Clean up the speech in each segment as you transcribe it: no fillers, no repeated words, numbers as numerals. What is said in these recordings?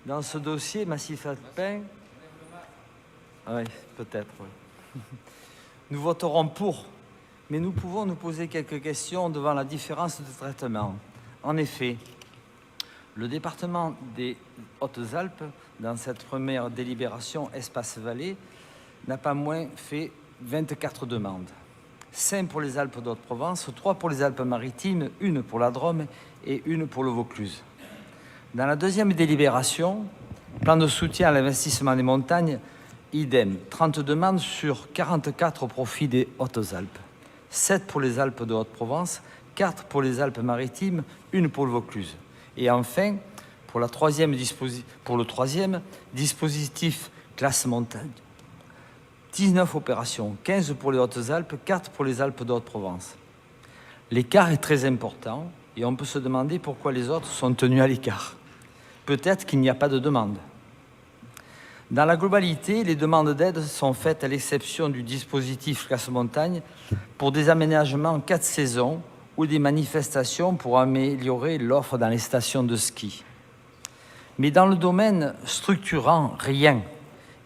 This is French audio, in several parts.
dans ce dossier, massif alpin, oui, peut-être, oui. Nous voterons pour, mais nous pouvons nous poser quelques questions devant la différence de traitement. En effet, le département des Hautes-Alpes, dans cette première délibération Espace-Vallée, n'a pas moins fait 24 demandes. 5 pour les Alpes de Haute-Provence, 3 pour les Alpes-Maritimes, 1 pour la Drôme et 1 pour le Vaucluse. Dans la deuxième délibération, plan de soutien à l'investissement des montagnes, idem, 30 demandes sur 44 au profit des Hautes-Alpes. 7 pour les Alpes de Haute-Provence, 4 pour les Alpes-Maritimes, 1 pour le Vaucluse. Et enfin, pour le troisième dispositif classe montagne, 19 opérations, 15 pour les Hautes-Alpes, 4 pour les Alpes de Haute-Provence. L'écart est très important et on peut se demander pourquoi les autres sont tenus à l'écart. Peut-être qu'il n'y a pas de demande. Dans la globalité, les demandes d'aide sont faites à l'exception du dispositif classe montagne pour des aménagements en 4 saisons ou des manifestations pour améliorer l'offre dans les stations de ski. Mais dans le domaine structurant, rien.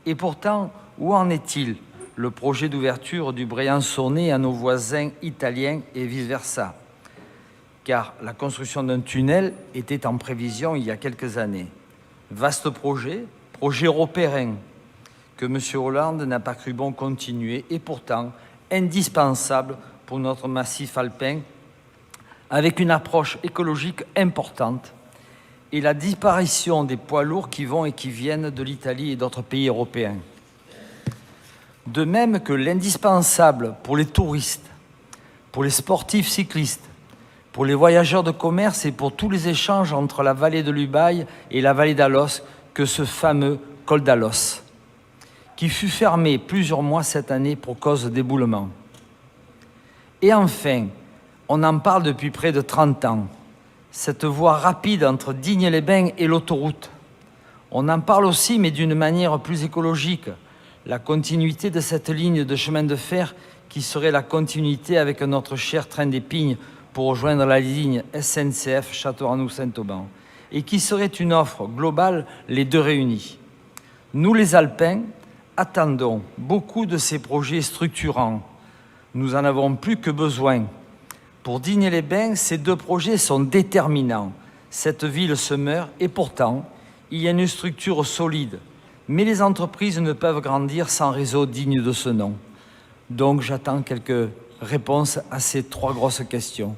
Et pourtant, où en est-il, le projet d'ouverture du Briançonnais à nos voisins italiens et vice-versa? Car la construction d'un tunnel était en prévision il y a quelques années. Vaste projet, projet européen, que M. Hollande n'a pas cru bon continuer, et pourtant indispensable pour notre massif alpin, avec une approche écologique importante et la disparition des poids lourds qui vont et qui viennent de l'Italie et d'autres pays européens. De même que l'indispensable pour les touristes, pour les sportifs cyclistes, pour les voyageurs de commerce et pour tous les échanges entre la vallée de l'Ubaye et la vallée d'Alos, que ce fameux col d'Alos, qui fut fermé plusieurs mois cette année pour cause d'éboulement. Et enfin, on en parle depuis près de 30 ans, cette voie rapide entre Digne-les-Bains et l'autoroute. On en parle aussi, mais d'une manière plus écologique, la continuité de cette ligne de chemin de fer qui serait la continuité avec notre cher train d'Épines pour rejoindre la ligne SNCF Châteauroux-Saint-Auban, et qui serait une offre globale, les deux réunis. Nous, les Alpins, attendons beaucoup de ces projets structurants. Nous en avons plus que besoin. Pour Digne-les-Bains, ces 2 projets sont déterminants. Cette ville se meurt et pourtant, il y a une structure solide. Mais les entreprises ne peuvent grandir sans réseau digne de ce nom. Donc j'attends quelques réponses à ces 3 grosses questions.